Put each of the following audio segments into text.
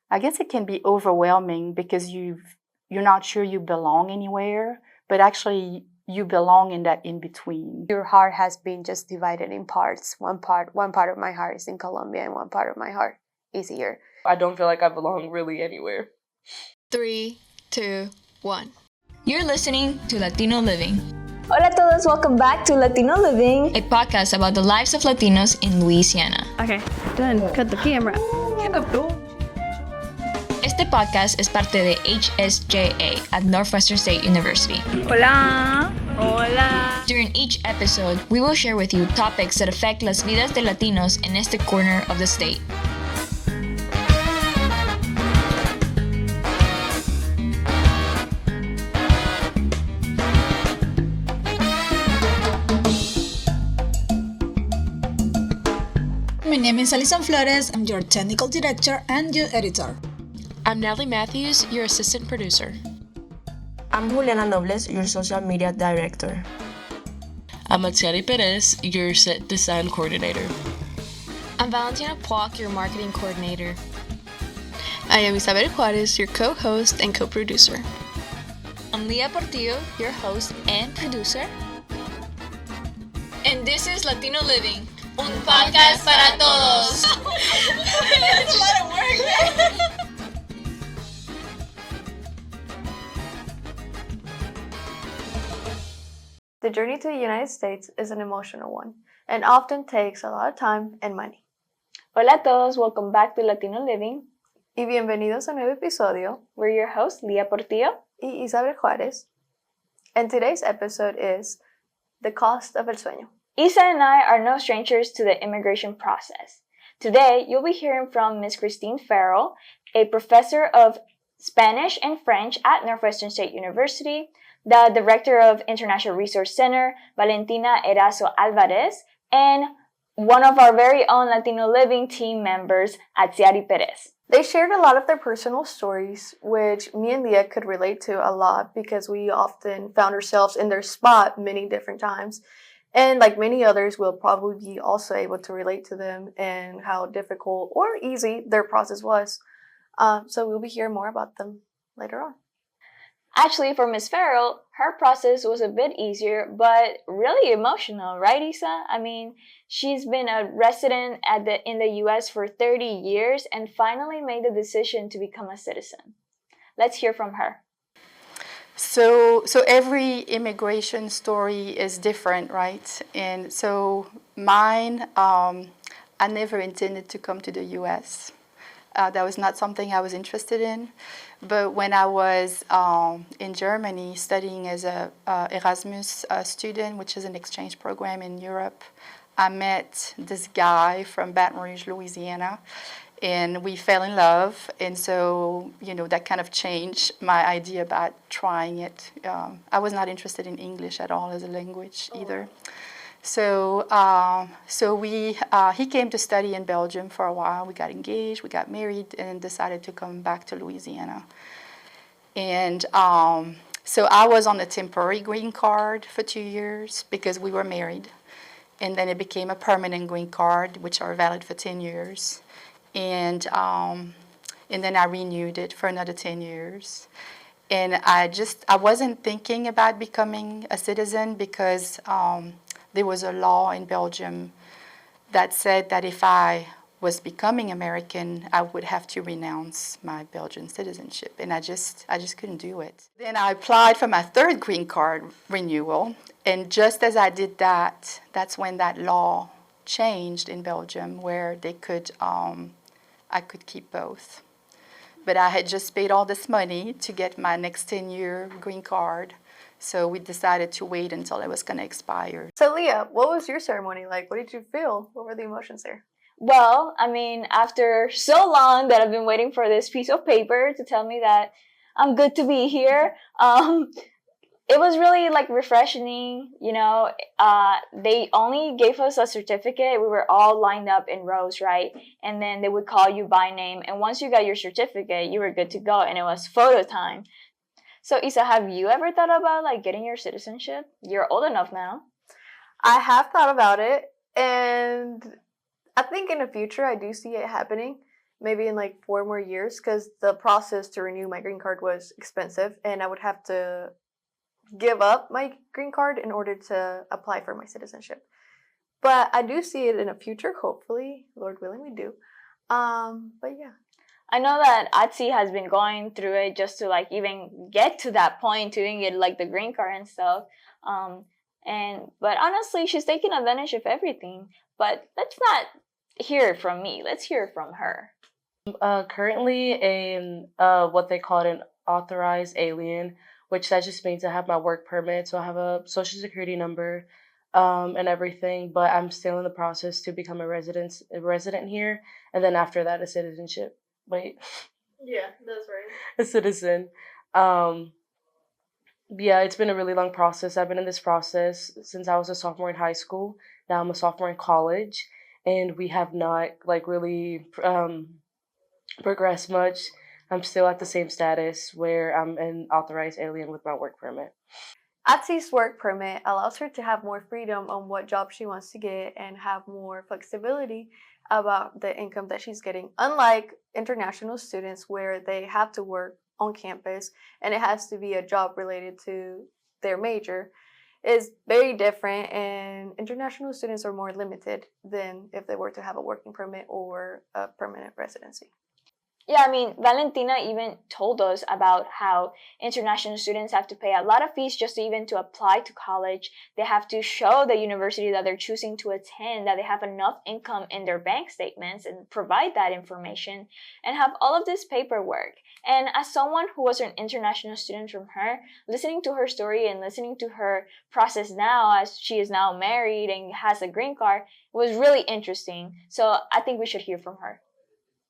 I guess it can be overwhelming because you're not sure you belong anywhere, but actually you belong in that in between. Your heart has been just divided in parts. One part of my heart is in Colombia and one part of my heart is here. I don't feel like I belong really anywhere. 3, 2, 1. You're listening to Latino Living. Hola a todos, welcome back to Latino Living, a podcast about the lives of Latinos in Louisiana. Okay, done. Cut the camera. Este podcast es parte de HSJA at Northwestern State University. Hola. Hola. During each episode, we will share with you topics that affect las vidas de Latinos in este corner of the state. My name is Alison Flores. I'm your technical director and your editor. I'm Natalie Matthews, your assistant producer. I'm Juliana Nobles, your social media director. I'm Atziary Perez, your set design coordinator. I'm Valentina Herazo, your marketing coordinator. I am Isabel Juarez, your co-host and co-producer. I'm Lia Portillo, your host and producer. And this is Latino Living, un podcast para todos. That's a lot of work, man. The journey to the United States is an emotional one and often takes a lot of time and money. Hola a todos, welcome back to Latino Living. Y bienvenidos a un nuevo episodio. We're your hosts, Lia Portillo y Isabel Juarez. And today's episode is The Cost of el Sueño. Isa and I are no strangers to the immigration process. Today, you'll be hearing from Ms. Christine Ferrel, a professor of Spanish and French at Northwestern State University, the director of International Resource Center, Valentina Herazo Alvarez, and one of our very own Latino Living team members, Atziary Perez. They shared a lot of their personal stories, which me and Lia could relate to a lot because we often found ourselves in their spot many different times. And like many others, we'll probably be also able to relate to them and how difficult or easy their process was. So we'll be hearing more about them later on. Actually, for Ms. Ferrel, her process was a bit easier, but really emotional, right, Isa? I mean, she's been a resident in the U.S. for 30 years and finally made the decision to become a citizen. Let's hear from her. So every immigration story is different, right? And so mine, I never intended to come to the U.S. That was not something I was interested in. But when I was in Germany studying as a Erasmus student, which is an exchange program in Europe, I met this guy from Baton Rouge, Louisiana, and we fell in love. And so, that kind of changed my idea about trying it. I was not interested in English at all as a language either. So he came to study in Belgium for a while. We got engaged, we got married, and decided to come back to Louisiana. And so I was on a temporary green card for 2 years because we were married. And then it became a permanent green card, which are valid for 10 years. And then I renewed it for another 10 years. And I wasn't thinking about becoming a citizen because there was a law in Belgium that said that if I was becoming American, I would have to renounce my Belgian citizenship, and I just couldn't do it. Then I applied for my third green card renewal, and just as I did that, that's when that law changed in Belgium, where I could keep both. But I had just paid all this money to get my next 10-year green card. So we decided to wait until it was going to expire. So Lia, what was your ceremony like? What did you feel? What were the emotions there? Well, I mean, after so long that I've been waiting for this piece of paper to tell me that I'm good to be here, it was really refreshing. They only gave us a certificate. We were all lined up in rows, right? And then they would call you by name. And once you got your certificate, you were good to go. And it was photo time. So Isa, have you ever thought about getting your citizenship? You're old enough now. I have thought about it, and I think in the future I do see it happening. maybe in like 4 more years, because the process to renew my green card was expensive and I would have to give up my green card in order to apply for my citizenship. But I do see it in the future, hopefully, Lord willing, we do. But yeah. I know that Atzi has been going through it just to like even get to that point to even get like the green card and stuff. But honestly, she's taking advantage of everything. But let's not hear it from me. Let's hear it from her. Currently in what they call an authorized alien, which that just means I have my work permit, so I have a social security number, and everything. But I'm still in the process to become a resident here, and then after that, a citizenship. Wait. Yeah, that's right. A citizen. Yeah, it's been a really long process. I've been in this process since I was a sophomore in high school. Now I'm a sophomore in college, and we have not like really progressed much. I'm still at the same status where I'm an authorized alien with my work permit. Atzi's work permit allows her to have more freedom on what job she wants to get and have more flexibility about the income that she's getting, unlike international students where they have to work on campus and it has to be a job related to their major. Is very different, and international students are more limited than if they were to have a working permit or a permanent residency. Yeah, I mean, Valentina even told us about how international students have to pay a lot of fees just to even to apply to college. They have to show the university that they're choosing to attend, that they have enough income in their bank statements and provide that information and have all of this paperwork. And as someone who was an international student from her, listening to her story and listening to her process now as she is now married and has a green card was really interesting. So I think we should hear from her.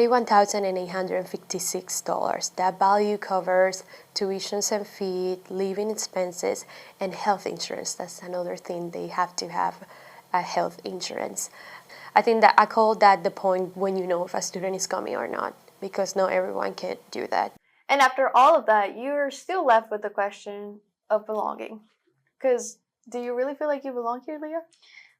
$31,856. That value covers tuitions and fees, living expenses, and health insurance. That's another thing, they have to have a health insurance. I think that I call that the point when you know if a student is coming or not, because not everyone can do that. And after all of that, you're still left with the question of belonging. Because do you really feel like you belong here, Lia?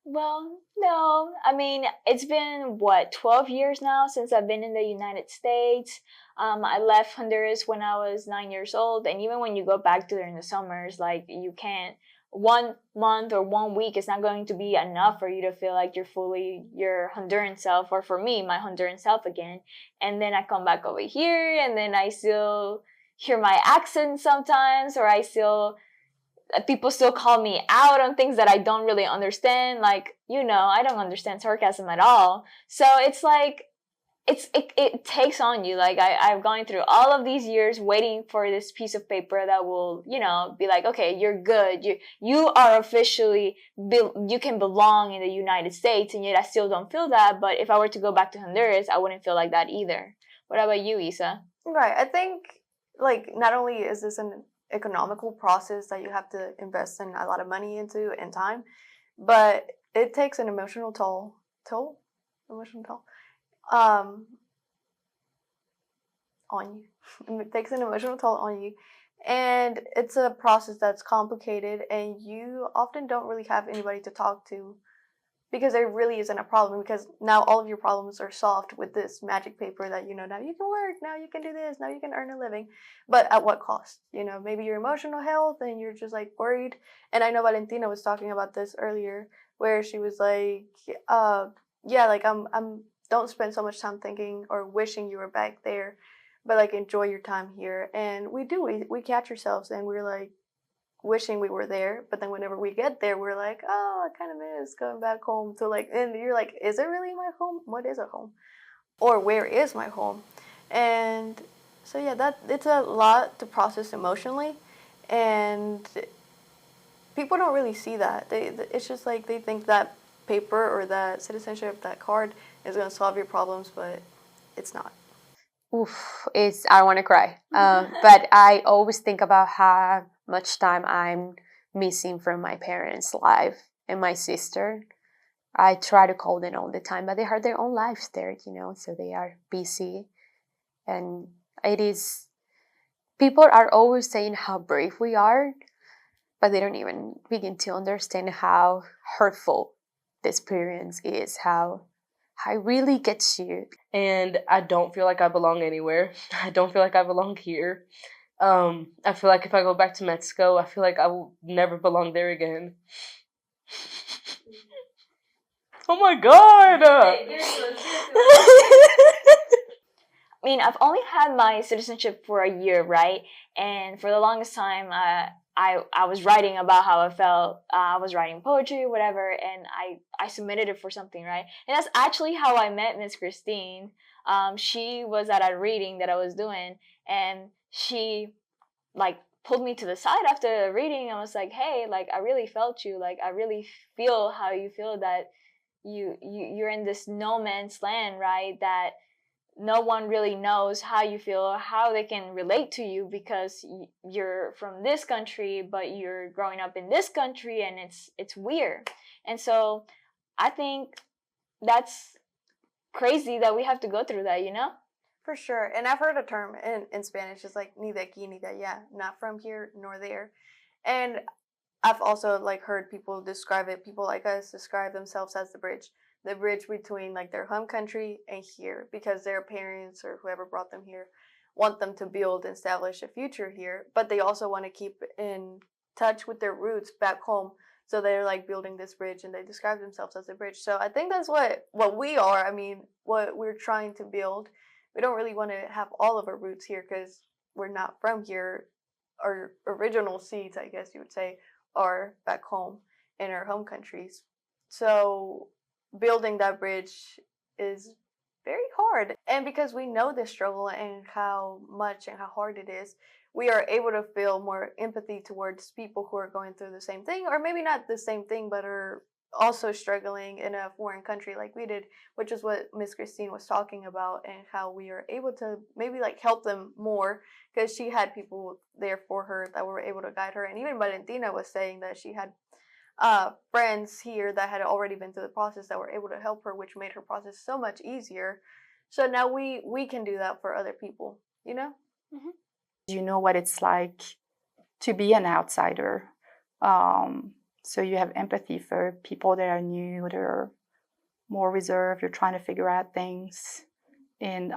Well, no. I mean, it's been, 12 years now since I've been in the United States. I left Honduras when I was 9 years old. And even when you go back to there in the summers, like, you can't, 1 month or 1 week is not going to be enough for you to feel like you're fully your Honduran self, or for me, my Honduran self again. And then I come back over here, and then I still hear my accent sometimes, or people still call me out on things that I don't really understand. Like, I don't understand sarcasm at all. So it's like, it takes on you. Like, I've gone through all of these years waiting for this piece of paper that will, be like, okay, you're good. You are officially, you can belong in the United States, and yet I still don't feel that. But if I were to go back to Honduras, I wouldn't feel like that either. What about you, Isa? Right. I think, like, not only is this an economical process that you have to invest in a lot of money into and time, but it takes an emotional toll on you. It takes an emotional toll on you, and it's a process that's complicated, and you often don't really have anybody to talk to because there really isn't a problem, because now all of your problems are solved with this magic paper that, now you can work, now you can do this, now you can earn a living. But at what cost? Maybe your emotional health, and you're just like worried. And I know Valentina was talking about this earlier, where she was like, I'm don't spend so much time thinking or wishing you were back there, but like enjoy your time here. And we do, we catch ourselves and we're like, wishing we were there, but then whenever we get there, we're like, oh, I kind of miss going back home to and you're like, is it really my home? What is a home? Or where is my home? And so yeah, it's a lot to process emotionally, and people don't really see that. It's just like they think that paper or that citizenship, that card is going to solve your problems, but it's not. Oof, I want to cry. But I always think about how much time I'm missing from my parents' life and my sister. I try to call them all the time, but they have their own lives there, so they are busy. And people are always saying how brave we are, but they don't even begin to understand how hurtful the experience is, how I really get you. And I don't feel like I belong anywhere. I don't feel like I belong here. I feel like if I go back to Mexico, I feel like I will never belong there again. Oh my God! I mean, I've only had my citizenship for a year, right? And for the longest time, I was writing about how I felt. I was writing poetry, whatever, and I submitted it for something, right? And that's actually how I met Miss Christine. She was at a reading that I was doing, and she like pulled me to the side after the reading. I was like, hey, like I really felt you. Like I really feel how you feel, that you're in this no man's land, right? That no one really knows how you feel or how they can relate to you because you're from this country, but you're growing up in this country, and it's weird. And so I think that's crazy that we have to go through that, you know? For sure. And I've heard a term in Spanish, it's like ni de aquí ni de allá, not from here nor there. And I've also like heard people describe it, people like us describe themselves as the bridge between like their home country and here, because their parents or whoever brought them here want them to build and establish a future here, but they also want to keep in touch with their roots back home. So they're like building this bridge, and they describe themselves as a bridge. So I think that's what we are. I mean, what we're trying to build. We don't really want to have all of our roots here because we're not from here. Our original seeds, I guess you would say, are back home in our home countries. So building that bridge is very hard. And because we know the struggle and how much and how hard it is, we are able to feel more empathy towards people who are going through the same thing, or maybe not the same thing, but are also struggling in a foreign country like we did, which is what Miss Christine was talking about, and how we are able to maybe like help them more because she had people there for her that were able to guide her. And even Valentina was saying that she had friends here that had already been through the process that were able to help her, which made her process so much easier. So now we can do that for other people, you know? Mm-hmm. You know what it's like to be an outsider. So you have empathy for people that are new, that are more reserved. You're trying to figure out things, and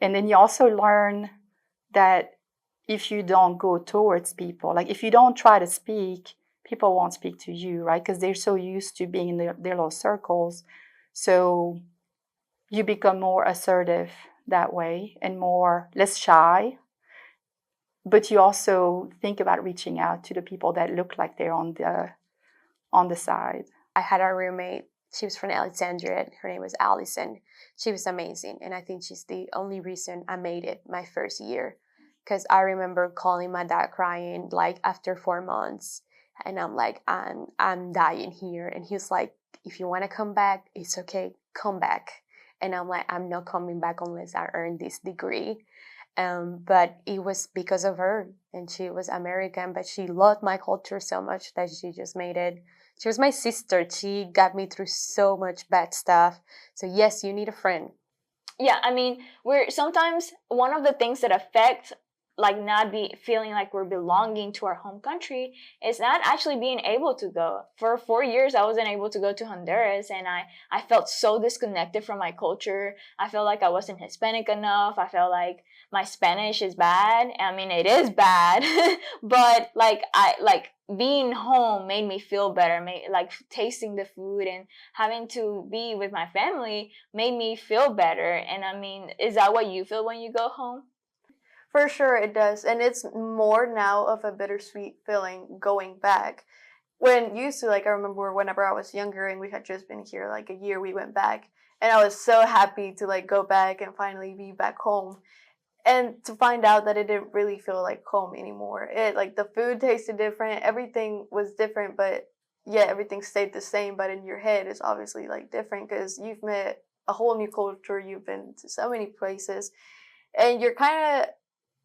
then you also learn that if you don't go towards people, like if you don't try to speak, people won't speak to you, right? Because they're so used to being in their little circles. So you become more assertive that way and less shy. But you also think about reaching out to the people that look like they're on the side. I had a roommate. She was from Alexandria. Her name was Allison. She was amazing, and I think she's the only reason I made it my first year. Because I remember calling my dad crying like after 4 months, and I'm like, I'm dying here, and he's like, if you want to come back, it's okay, come back. And I'm like, I'm not coming back unless I earn this degree. But it was because of her, and she was American, but she loved my culture so much that she just made it. She was my sister. She got me through so much bad stuff. So yes, you need a friend. Yeah, I mean, we're sometimes one of the things that affect like not feeling like we're belonging to our home country is not actually being able to go. For 4 years, I wasn't able to go to Honduras, and I felt so disconnected from my culture. I felt like I wasn't Hispanic enough. I felt like my Spanish is bad. I mean, it is bad, but being home made me feel better. Like tasting the food and having to be with my family made me feel better. And I mean, is that what you feel when you go home? For sure it does. And it's more now of a bittersweet feeling going back. When used to, like, I remember whenever I was younger and we had just been here like a year, we went back. And I was so happy to like go back and finally be back home. And to find out that it didn't really feel like home anymore. It like the food tasted different, everything was different, but yeah, everything stayed the same. But in your head, it's obviously like different because you've met a whole new culture. You've been to so many places, and you're kind of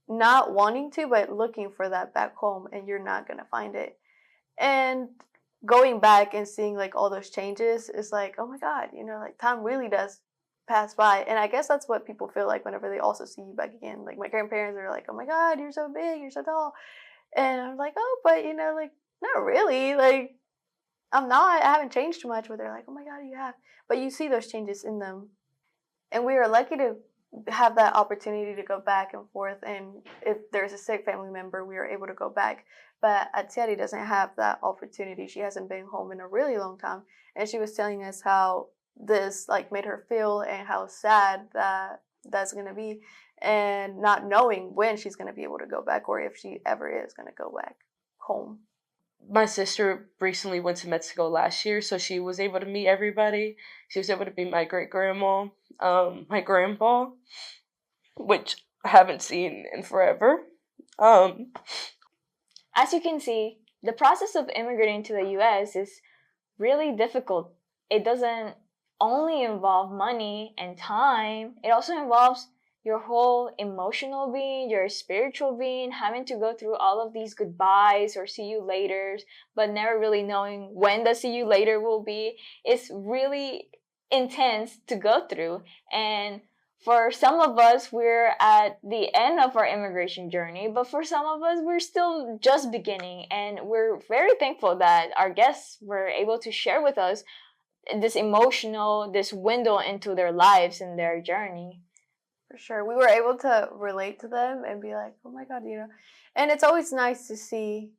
not wanting to, but looking for that back home, and you're not gonna find it. And going back and seeing like all those changes is like, oh my God, you know, like time really does pass by. And I guess that's what people feel like whenever they also see you back again. Like my grandparents are like, oh my God, you're so big, you're so tall. And I'm like, oh, but you know, like not really. Like I'm not. I haven't changed too much. But they're like, oh my God, you have. But you see those changes in them. And we are lucky to have that opportunity to go back and forth. And if there's a sick family member, we are able to go back. But Atziary doesn't have that opportunity. She hasn't been home in a really long time. And she was telling us how this like made her feel and how sad that's going to be. And not knowing when she's going to be able to go back or if she ever is going to go back home. My sister recently went to Mexico last year, so she was able to meet everybody. She was able to meet my great-grandma, my grandpa, which I haven't seen in forever. As you can see, the process of immigrating to the U.S. is really difficult. It doesn't only involve money and time. It also involves your whole emotional being, your spiritual being, having to go through all of these goodbyes or see you laters, but never really knowing when the see you later will be. It's really intense to go through. And for some of us, we're at the end of our immigration journey, but for some of us, we're still just beginning. And we're very thankful that our guests were able to share with us this window into their lives and their journey. For sure. We were able to relate to them and be like, oh my God, And it's always nice to see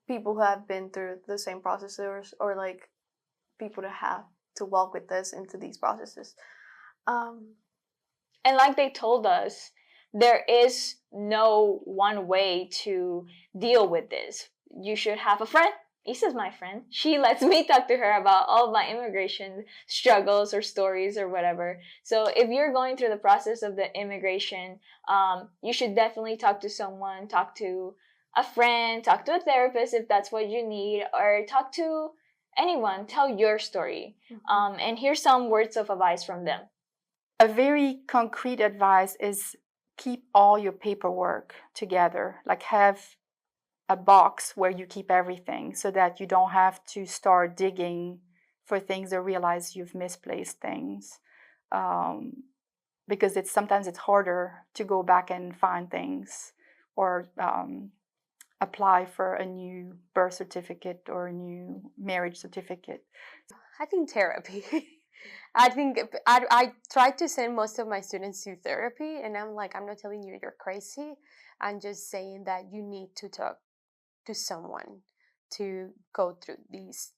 people who have been through the same processes or like people to have to walk with us into these processes. And like they told us, there is no one way to deal with this. You should have a friend. Isa's my friend. She lets me talk to her about all of my immigration struggles or stories or whatever. So if you're going through the process of the immigration, you should definitely talk to someone, talk to a friend, talk to a therapist if that's what you need, or talk to anyone. Tell your story. And here's some words of advice from them. A very concrete advice is keep all your paperwork together. Like have a box where you keep everything so that you don't have to start digging for things or realize you've misplaced things. Because sometimes it's harder to go back and find things or apply for a new birth certificate or a new marriage certificate. I think therapy. I try to send most of my students to therapy, and I'm like, I'm not telling you you're crazy. I'm just saying that you need to talk to someone to go through these,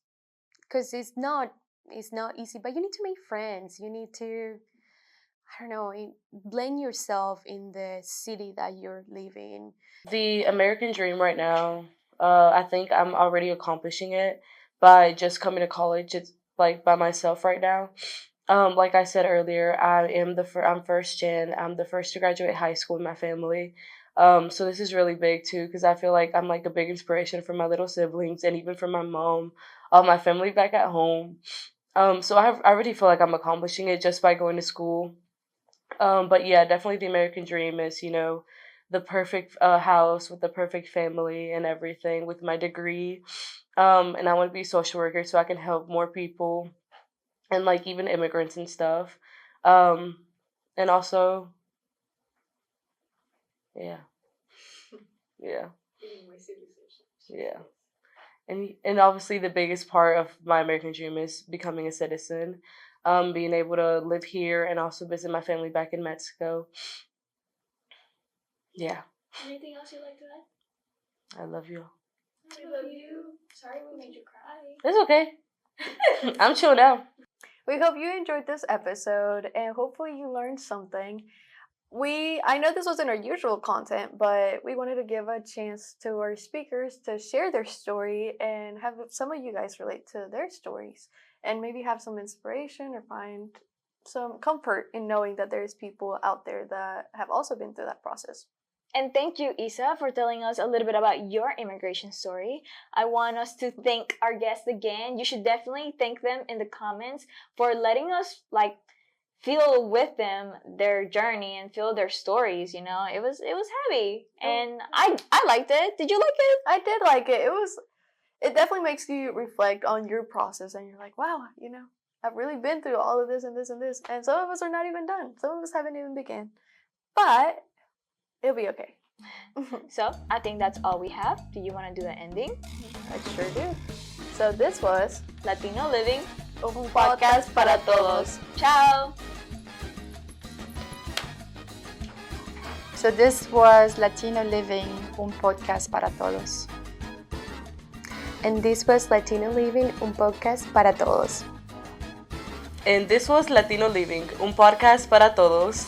because it's not easy, but you need to make friends. You need to, I don't know, blend yourself in the city that you're living. The American dream right now, I think I'm already accomplishing it by just coming to college. It's like by myself right now. Like I said earlier, I'm first gen. I'm the first to graduate high school in my family. So this is really big too, because I feel like I'm like a big inspiration for my little siblings and even for my mom, all my family back at home. So I already feel like I'm accomplishing it just by going to school. But yeah, definitely the American dream is, the perfect house with the perfect family and everything with my degree. And I want to be a social worker so I can help more people and like even immigrants and stuff. And also, yeah. And obviously the biggest part of my American dream is becoming a citizen, being able to live here and also visit my family back in Mexico. Yeah. Anything else you'd like to add? I love you. I love you. Sorry we made you cry. It's okay. I'm chill now. We hope you enjoyed this episode and hopefully you learned something. I know this wasn't our usual content, but we wanted to give a chance to our speakers to share their story and have some of you guys relate to their stories and maybe have some inspiration or find some comfort in knowing that there's people out there that have also been through that process. And thank you, Isa, for telling us a little bit about your immigration story. I want us to thank our guests again. You should definitely thank them in the comments for letting us feel with them their journey and feel their stories. It was heavy, and I liked it. Did you like it? I did like it. It definitely makes you reflect on your process, and you're like, wow, I've really been through all of this and this and this, and some of us are not even done. Some of us haven't even begun, but it'll be okay. So I think that's all we have. Do you want to do the ending? I sure do. So this was Latino Living, un podcast para todos. Ciao. So this was Latino Living, un podcast para todos. And this was Latino Living, un podcast para todos. And this was Latino Living, un podcast para todos.